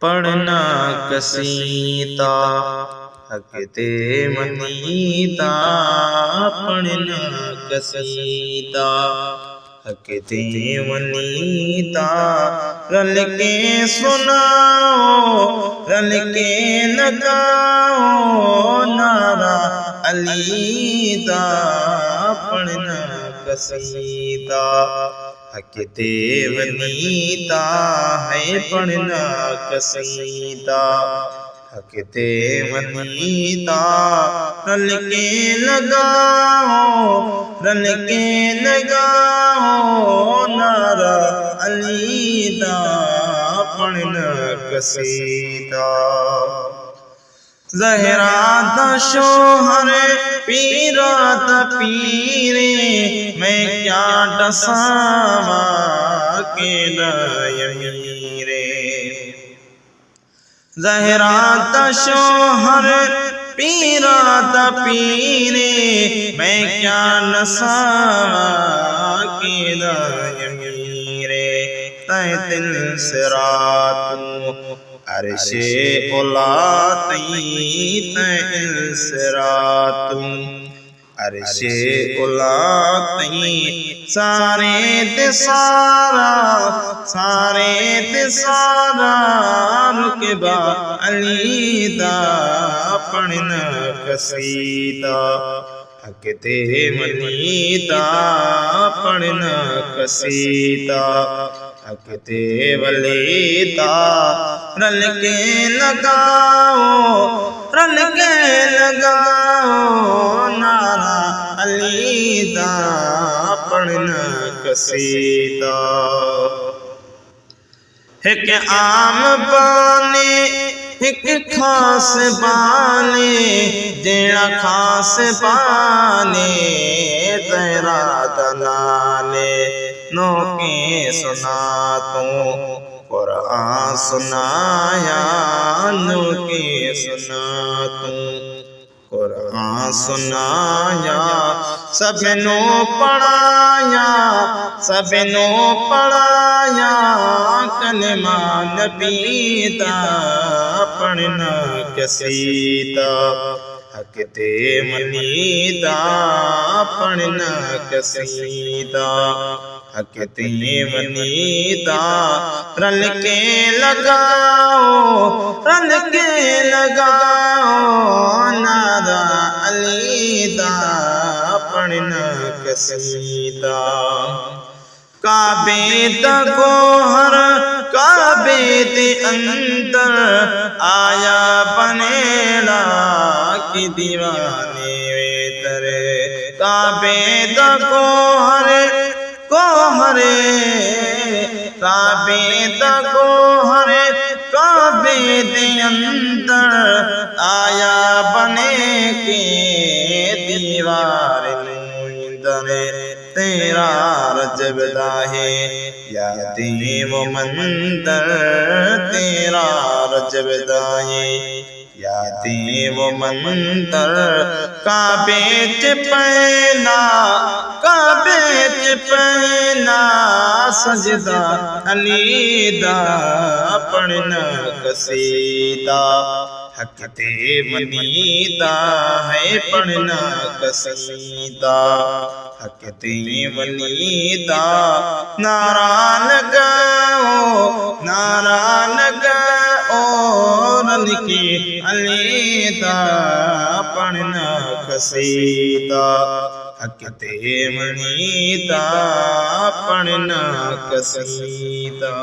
पढ़ना कसीता हकते मनीता पढ़ना कसीता हकते मनीता रल के सुनाओ रल के लगाओ नारा अलीदा पढ़ना कसीता हकते वनीता है पढ़ना कसीदा हकते वनीता रल के लगाओ रल के लगाओ नारा अलीदा पढ़ना कसीदा ज़हरा दा शोहर पीरा दा पीरे मैं क्या डसावा के यमीरे ज़हरा दा शोहर पीरा दा पीरे मैं क्या नसावा के यमीरे तय दिल सिरातू अरशे उलाती तैल सिरातू अरशे उलाती सारे सारा रुकबा अलीदा पढ़ना कसीदा हकते मनीता पढ़ना कसीदा हकते वलीदा रल के लगाओ नारा अलीदा पढ़ना कसीदा एक आम बाने एक खास बाने जेड़ा खास बाने तेरा दलाले नो के सुना तू कुरान सुनाया नो के सुना तू कुरान सुनाया सबनो पढ़ाया कलमा नबीदा पढ़ना कसीदा हकते मनीदा पढ़ना कसीदा हकते मनीदा रल के लगाओ नारा अलीदा पढ़ना कसीदा काबे दा गोहर काबे दे अंदर आया बनेला कि दीवाने वे तरे काबे दा गोहरे काबे दा गोहरे काबे दे अंदर आया बने के दीवार दरे तेरा रजबदा है यादी वो मंदर तेरा रजबदा है यादी वो मंदर काबे च पहला सजदा अलीदा पढ़ना कसीदा हकते मनीदा है पढ़ना कसीदा हकते मनीदा नारा लगाओ रल के अलीदा पढ़ना कसीदा हकते मनीदा पढ़ना कसीदा।